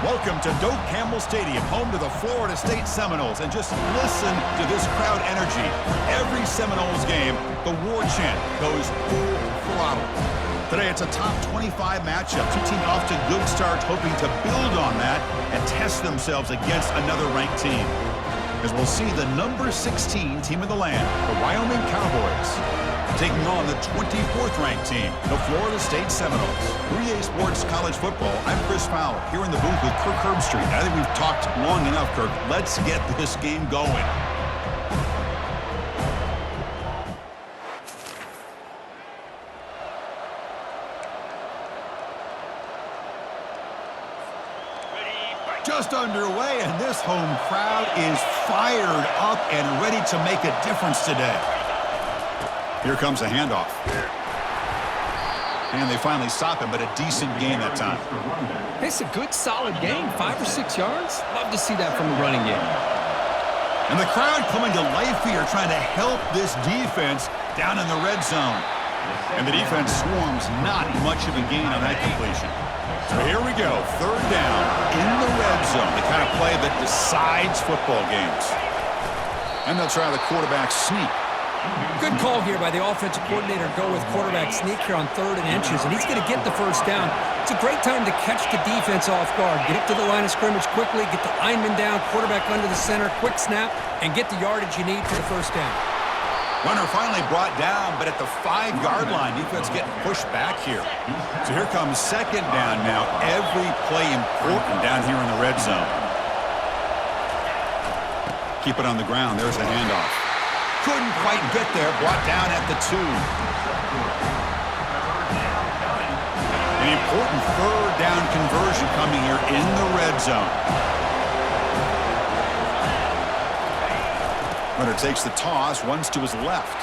Welcome to Doak Campbell Stadium, home to the Florida State Seminoles. And just listen to this crowd energy. Every Seminoles game, the war chant goes full throttle. Today, it's a top 25 matchup. Two teams off to good starts, hoping to build on that and test themselves against another ranked team. As we'll see the number 16 team in the land, the Wyoming Cowboys, taking on the 24th ranked team, the Florida State Seminoles. 3A Sports College Football, I'm Chris Fowler, here in the booth with Kirk Herbstreit. I think we've talked long enough, Kirk. Let's get this game going. Just underway, and this home crowd is fired up and ready to make a difference today. Here comes a handoff. And they finally stop him, but a decent gain that time. It's a good, solid game. 5 or 6 yards. Love to see that from the running game. And the crowd coming to life here, trying to help this defense down in the red zone. And the defense swarms, not much of a gain on that completion. So here we go, third down in the red zone, the kind of play that decides football games. And they'll try the quarterback sneak. Good call here by the offensive coordinator. Go with quarterback sneak here on 3rd and inches, and he's going to get the first down. It's a great time to catch the defense off guard. Get up to the line of scrimmage quickly, get the lineman down, quarterback under the center, quick snap, and get the yardage you need for the first down. Runner finally brought down, but at the 5-yard line, defense getting pushed back here. So here comes second down now. Every play important down here in the red zone. Keep it on the ground. There's the handoff. Couldn't quite get there. Brought down at the 2. An important third down conversion coming here in the red zone. Runner takes the toss, runs to his left.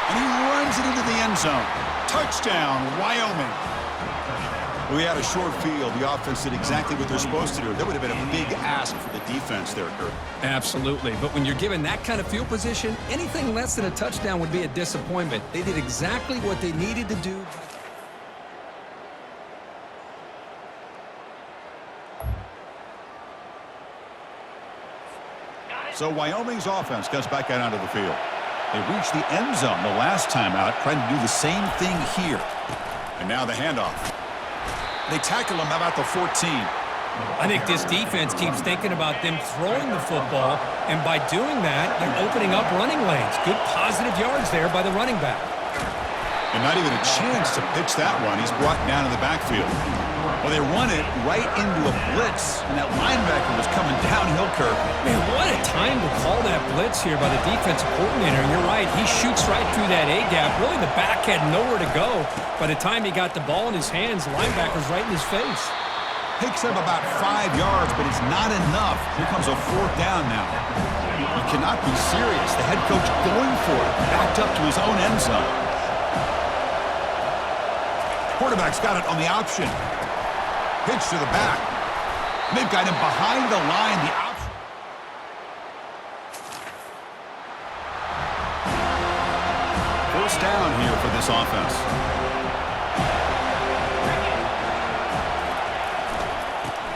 And he runs it into the end zone. Touchdown, Wyoming. We had a short field. The offense did exactly what they're supposed to do. That would have been a big ask for the defense there, Kurt. Absolutely. But when you're given that kind of field position, anything less than a touchdown would be a disappointment. They did exactly what they needed to do. So Wyoming's offense gets back out onto the field. They reached the end zone the last time out, trying to do the same thing here. And now the handoff. They tackle him about the 14. I think this defense keeps thinking about them throwing the football, and by doing that, they're opening up running lanes. Good positive yards there by the running back. And not even a chance to pitch that one. He's brought down in the backfield. Well, they run it right into a blitz, and that linebacker was coming downhill, Kirk. Man, what a time to call that blitz here by the defensive coordinator. And you're right, he shoots right through that A-gap. Really, the back had nowhere to go. By the time he got the ball in his hands, the linebacker's right in his face. Picks up about 5 yards, but it's not enough. Here comes a 4th down now. You cannot be serious. The head coach going for it, backed up to his own end zone. Quarterback's got it on the option. Pitch to the back. They've got him behind the line. The option. First down here for this offense.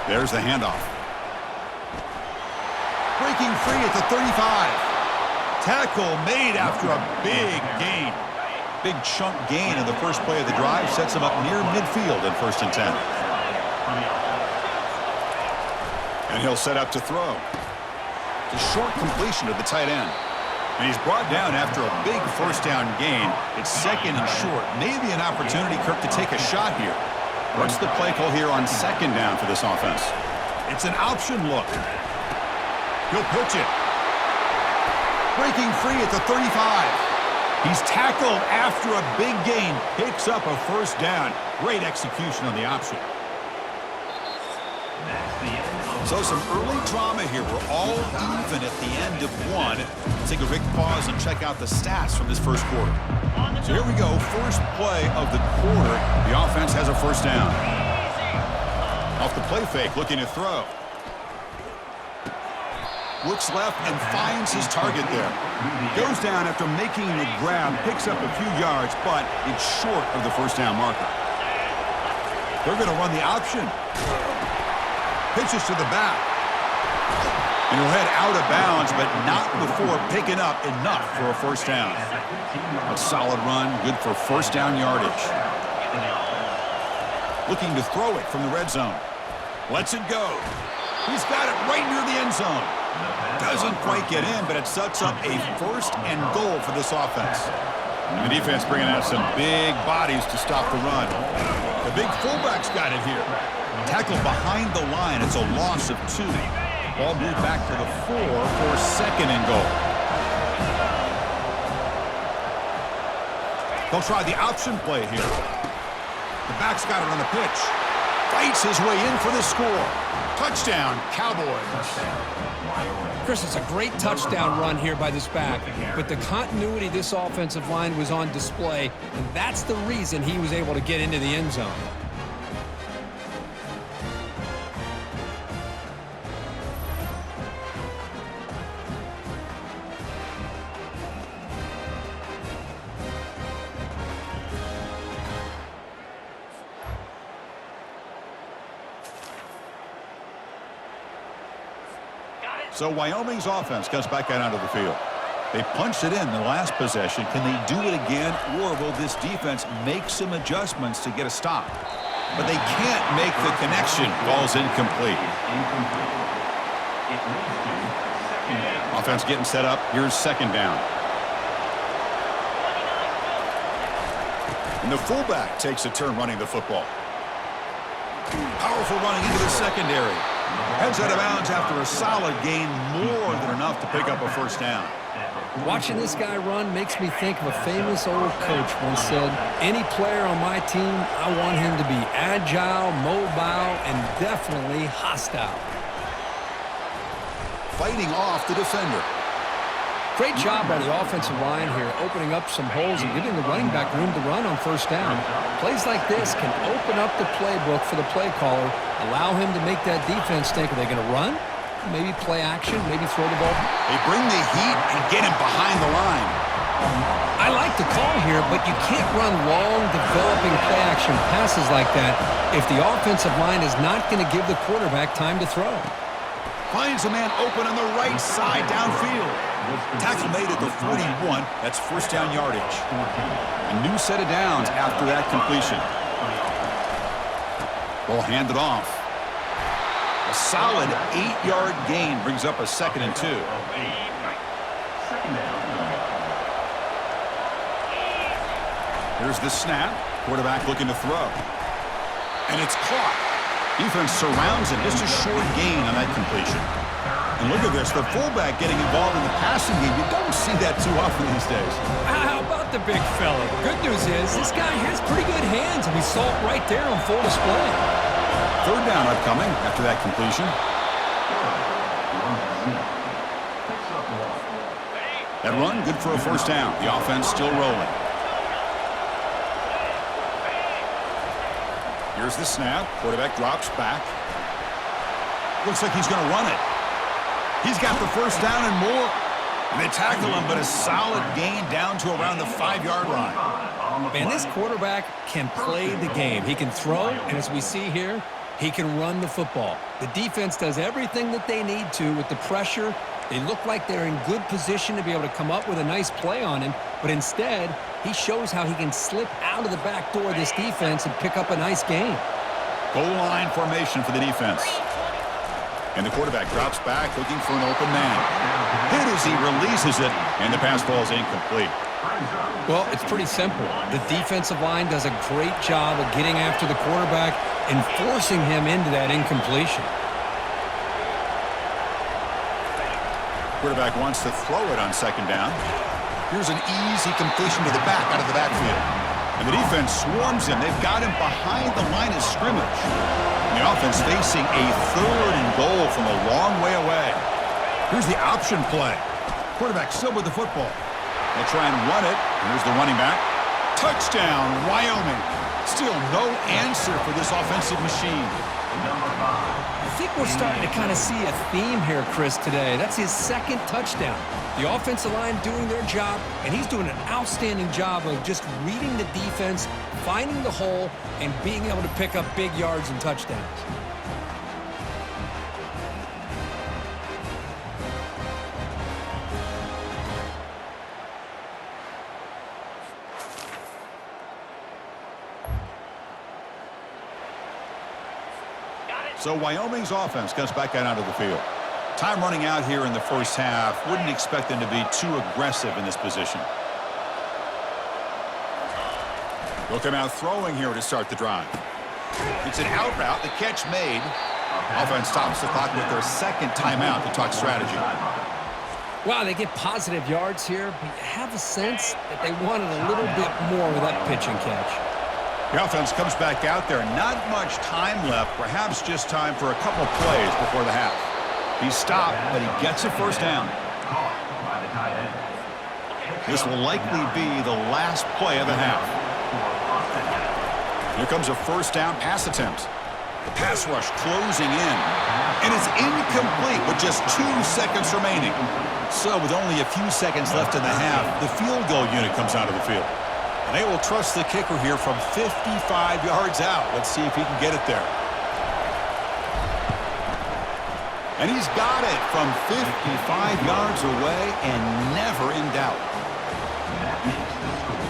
There's the handoff. Breaking free at the 35. Tackle made after a big gain. Big chunk gain in the first play of the drive. Sets him up near midfield in 1st and 10. And he'll set up to throw. It's a short completion to the tight end. And he's brought down after a big first down gain. It's 2nd and short. Maybe an opportunity, Kirk, to take a shot here. What's the play call here on 2nd down for this offense? It's an option look. He'll pitch it. Breaking free at the 35. He's tackled after a big gain. Picks up a first down. Great execution on the option. So some early drama here. We're all even at the end of one. Let's take a quick pause and check out the stats from this first quarter. So here we go. First play of the quarter. The offense has a first down. Off the play fake, looking to throw. Looks left and finds his target there. Goes down after making the grab. Picks up a few yards, but it's short of the first down marker. They're going to run the option. Pitches to the back. And he'll head out of bounds, but not before picking up enough for a first down. A solid run, good for first down yardage. Looking to throw it from the red zone. Lets it go. He's got it right near the end zone. Doesn't quite get in, but it sets up a first and goal for this offense. And the defense bringing out some big bodies to stop the run. The big fullback's got it here. Tackled behind the line. It's a loss of 2. Ball moved back to the 4 for second and goal. They'll try the option play here. The back's got it on the pitch. Fights his way in for the score. Touchdown, Cowboys. Chris, it's a great touchdown run here by this back, but the continuity of this offensive line was on display, and that's the reason he was able to get into the end zone. So Wyoming's offense comes back out onto the field. They punched it in the last possession. Can they do it again, or will this defense make some adjustments to get a stop? But they can't make the connection. Ball's incomplete. Offense getting set up. Here's second down. And the fullback takes a turn running the football. Powerful running into the secondary. Heads out of bounds after a solid gain, more than enough to pick up a first down. Watching this guy run makes me think of a famous old coach once said, any player on my team, I want him to be agile, mobile, and definitely hostile. Fighting off the defender. Great job by the offensive line here, opening up some holes and giving the running back room to run on first down. Plays like this can open up the playbook for the play caller, allow him to make that defense think, are they going to run? Maybe play action, maybe throw the ball. They bring the heat and get him behind the line. I like the call here, but you can't run long, developing play action passes like that if the offensive line is not going to give the quarterback time to throw. Finds a man open on the right side downfield. Tackle made at the 41. That's first down yardage. A new set of downs after that completion. Ball handed off. A solid 8-yard gain brings up a second and 2. Here's the snap. Quarterback looking to throw. And it's caught. Defense surrounds him. Just a short gain on that completion. And look at this, the fullback getting involved in the passing game. You don't see that too often these days. How about the big fella? The good news is this guy has pretty good hands, and we saw it right there on full display. Third down upcoming after that completion. That run, good for a first down. The offense still rolling. Here's the snap. Quarterback drops back. Looks like he's going to run it. He's got the first down and more. And they tackle him, but a solid gain down to around the 5-yard line. Man, this quarterback can play the game. He can throw, and as we see here, he can run the football. The defense does everything that they need to with the pressure. They look like they're in good position to be able to come up with a nice play on him, but instead, he shows how he can slip out of the back door of this defense and pick up a nice gain. Goal line formation for the defense. And the quarterback drops back looking for an open man. Hit as he releases it, and the pass ball is incomplete. Well, it's pretty simple. The defensive line does a great job of getting after the quarterback and forcing him into that incompletion. Quarterback wants to throw it on second down. Here's an easy completion to the back out of the backfield. And the defense swarms him. They've got him behind the line of scrimmage. And the offense facing a third and goal from a long way away. Here's the option play. Quarterback still with the football. They'll try and run it. And here's the running back. Touchdown, Wyoming. Still no answer for this offensive machine. I think we're starting to kind of see a theme here, Chris, today. That's his second touchdown. The offensive line doing their job, and he's doing an outstanding job of just reading the defense, finding the hole, and being able to pick up big yards and touchdowns. So Wyoming's offense comes back out onto the field. Time running out here in the first half. Wouldn't expect them to be too aggressive in this position. They'll come out throwing here to start the drive. It's an out route. The catch made. Offense stops the clock with their second timeout to talk strategy. Wow, they get positive yards here, but you have a sense that they wanted a little bit more with that pitch and catch. The offense comes back out there. Not much time left. Perhaps just time for a couple plays before the half. He's stopped, but he gets a first down. This will likely be the last play of the half. Here comes a first down pass attempt. The pass rush closing in. And it's incomplete with just 2 seconds remaining. So with only a few seconds left in the half, the field goal unit comes out of the field. And they will trust the kicker here from 55 yards out. Let's see if he can get it there. And he's got it from 55 yards away and never in doubt. That makes the score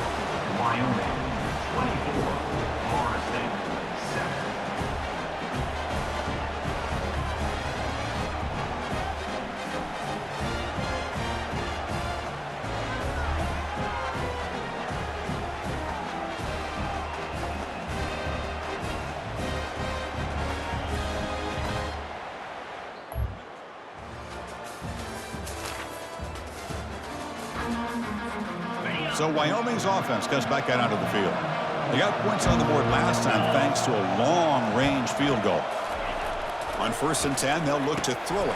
Wyoming 24, Florida State 7. So Wyoming's offense comes back out onto the field. They got points on the board last time thanks to a long-range field goal. On 1st and 10, they'll look to throw it.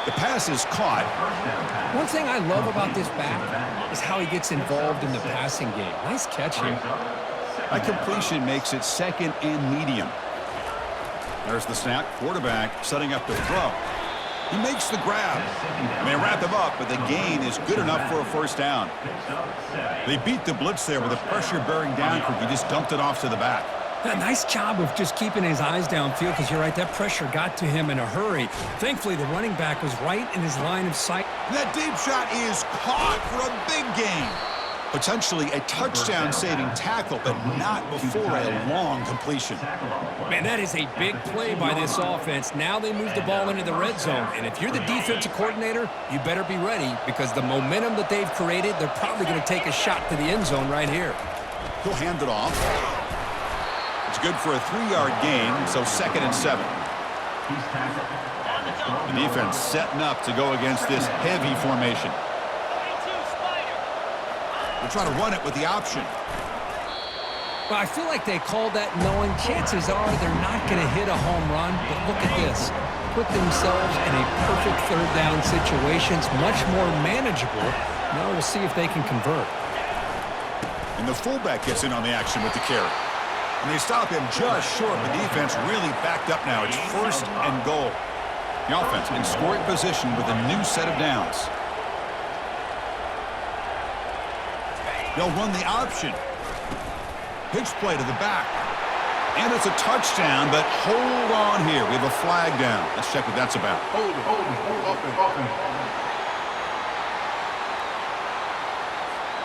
The pass is caught. One thing I love about this back is how he gets involved in the passing game. Nice catch here. That completion makes it 2nd and medium. There's the snap. Quarterback setting up to throw. He makes the grab. And they wrap him up, but the gain is good enough for a first down. They beat the blitz there with a pressure-bearing down crew. He just dumped it off to the back. A nice job of just keeping his eyes downfield because you're right, that pressure got to him in a hurry. Thankfully, the running back was right in his line of sight. That deep shot is caught for a big gain. Potentially a touchdown-saving tackle, but not before a long completion. Man, that is a big play by this offense. Now they move the ball into the red zone. And if you're the defensive coordinator, you better be ready because the momentum that they've created, they're probably going to take a shot to the end zone right here. He'll hand it off. It's good for a 3-yard gain, so 2nd and 7. The defense setting up to go against this heavy formation. We'll try to run it with the option. Well, I feel like they called that knowing chances are they're not going to hit a home run, but look at this. Put themselves in a perfect 3rd down situation. It's much more manageable. Now we'll see if they can convert. And the fullback gets in on the action with the carry. And they stop him just short. The defense really backed up now. It's 1st and goal. The offense in scoring position with a new set of downs. They'll run the option. Pitch play to the back. And it's a touchdown, but hold on here. We have a flag down. Let's check what that's about. Hold up.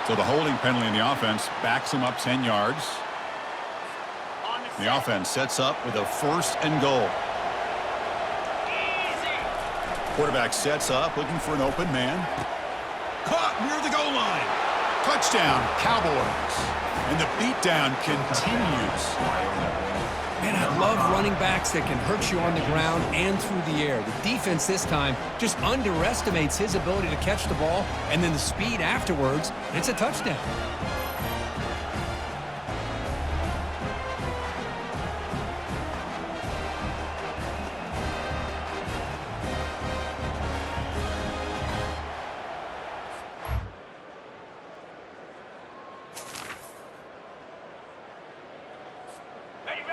So the holding penalty in the offense backs him up 10 yards. The offense sets up with a 1st and goal. Quarterback sets up, looking for an open man. Caught near the goal line. Touchdown, Cowboys. And the beatdown continues. Man, I love running backs that can hurt you on the ground and through the air. The defense this time just underestimates his ability to catch the ball, and then the speed afterwards, it's a touchdown.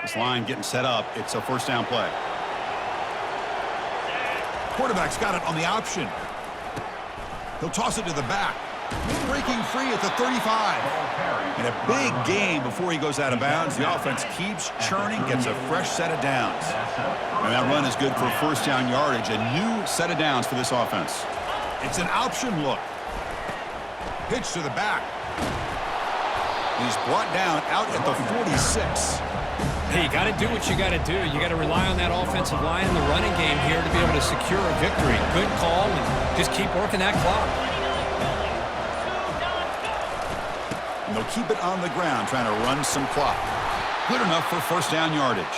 This line getting set up. It's a 1st down play. Quarterback's got it on the option. He'll toss it to the back. Breaking free at the 35. And a big gain before he goes out of bounds. The offense keeps churning, gets a fresh set of downs. And that run is good for 1st down yardage. A new set of downs for this offense. It's an option look. Pitch to the back. He's brought down out at the 46. Hey, you got to do what you got to do. You got to rely on that offensive line in the running game here to be able to secure a victory. Good call, and just keep working that clock. And they'll keep it on the ground, trying to run some clock. Good enough for first down yardage.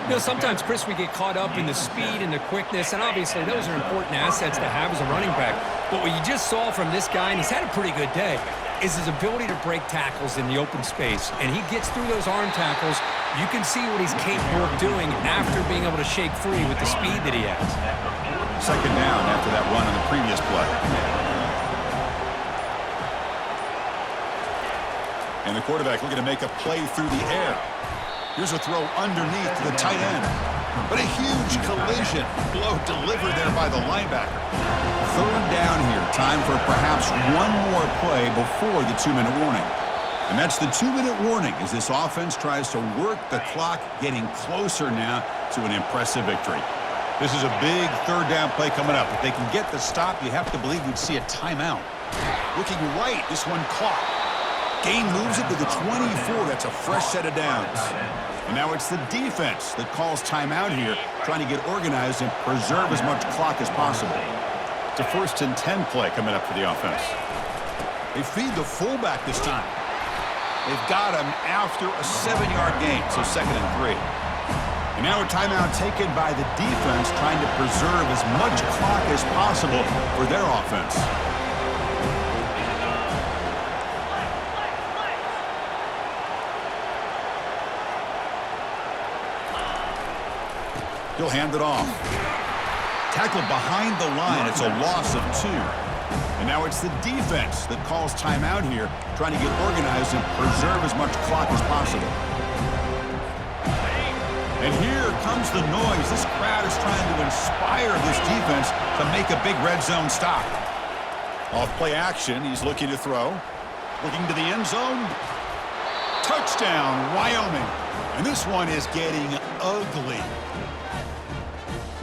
You know, sometimes, Chris, we get caught up in the speed and the quickness, and obviously those are important assets to have as a running back. But what you just saw from this guy, and he's had a pretty good day, is his ability to break tackles in the open space. And he gets through those arm tackles. You can see what he's capable of doing after being able to shake free with the speed that he has. Second down after that run on the previous play. And the quarterback looking to make a play through the air. Here's a throw underneath to the tight end. But a huge collision blow delivered there by the linebacker. Third down here. Time for perhaps one more play before the 2-minute warning. And that's the 2-minute warning as this offense tries to work the clock, getting closer now to an impressive victory. This is a big third down play coming up. If they can get the stop, you have to believe we'd see a timeout. Looking right, this one caught. Gain moves it to the 24. That's a fresh set of downs. And now it's the defense that calls timeout here, trying to get organized and preserve as much clock as possible. It's a 1st and 10 play coming up for the offense. They feed the fullback this time. They've got him after a 7-yard gain, so 2nd and 3. And now a timeout taken by the defense, trying to preserve as much clock as possible for their offense. He'll hand it off. Tackled behind the line. It's a loss of 2. And now it's the defense that calls timeout here, trying to get organized and preserve as much clock as possible. And here comes the noise. This crowd is trying to inspire this defense to make a big red zone stop. Off play action, he's looking to throw. Looking to the end zone. Touchdown, Wyoming. And this one is getting ugly.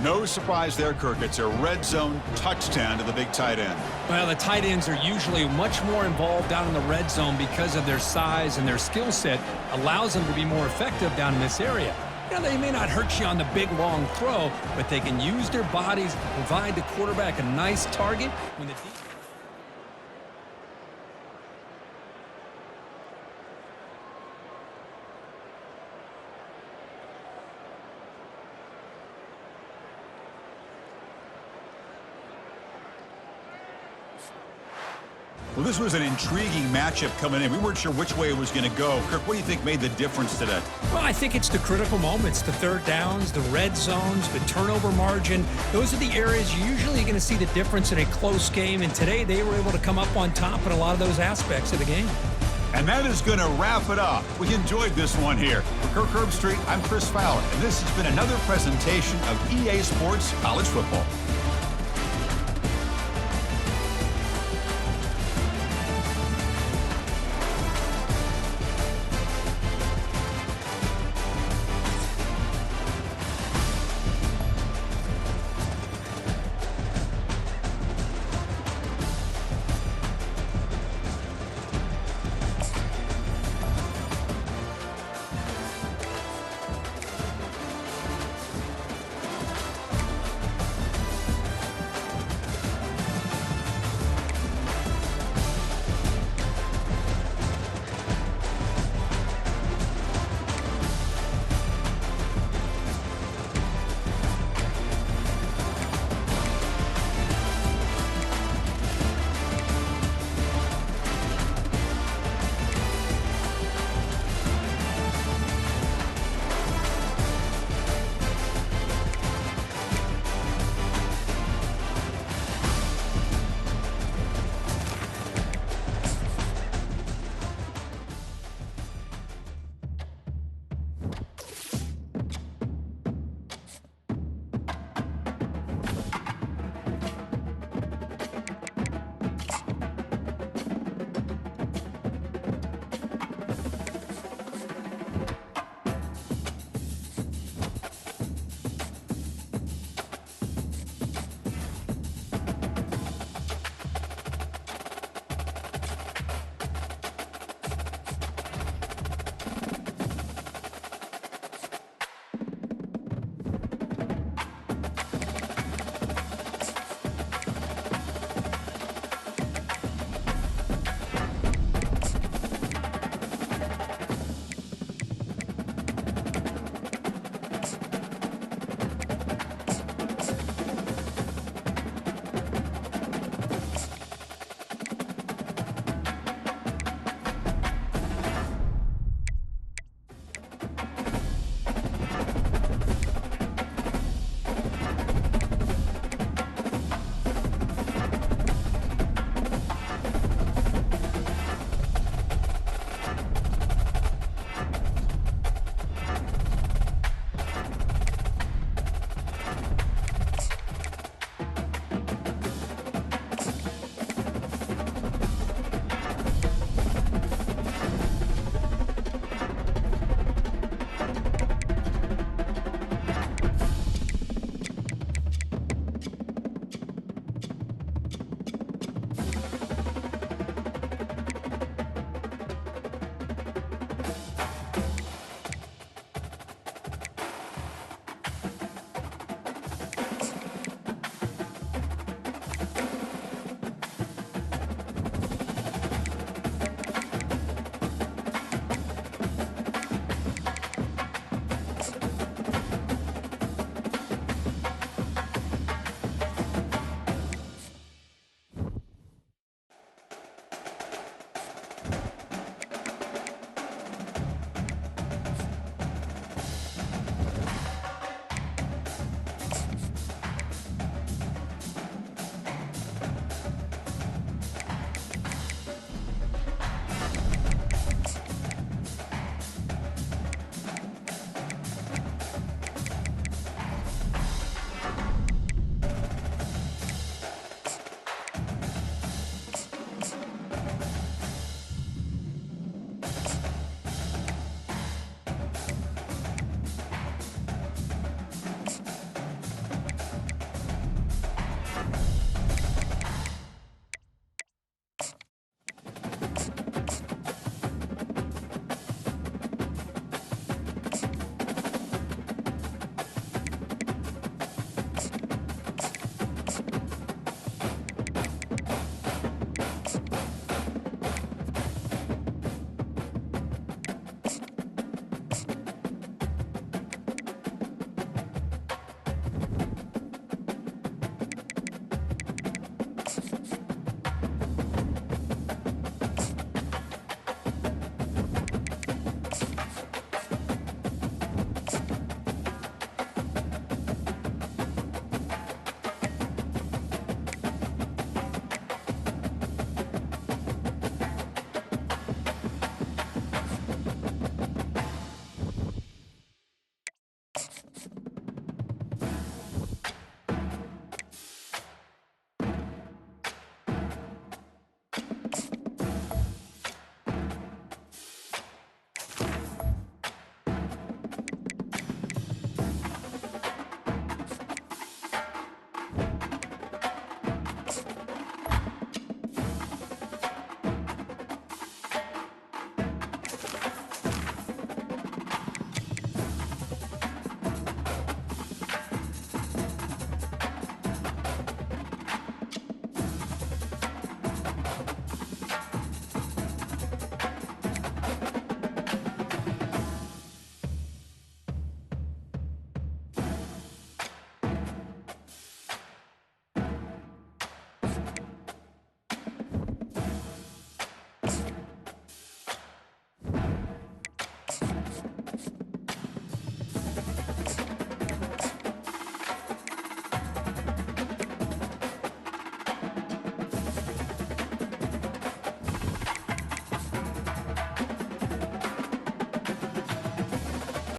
No surprise there, Kirk. It's a red zone touchdown to the big tight end. Well, the tight ends are usually much more involved down in the red zone because of their size, and their skill set allows them to be more effective down in this area. You know, they may not hurt you on the big, long throw, but they can use their bodies to provide the quarterback a nice target when the defense... Well, this was an intriguing matchup coming in. We weren't sure which way it was going to go. Kirk, what do you think made the difference today? Well, I think it's the critical moments, the third downs, the red zones, the turnover margin. Those are the areas you're usually going to see the difference in a close game, and today they were able to come up on top in a lot of those aspects of the game. And that is going to wrap it up. We enjoyed this one here. For Kirk Herbstreit, I'm Chris Fowler, and this has been another presentation of EA Sports College Football.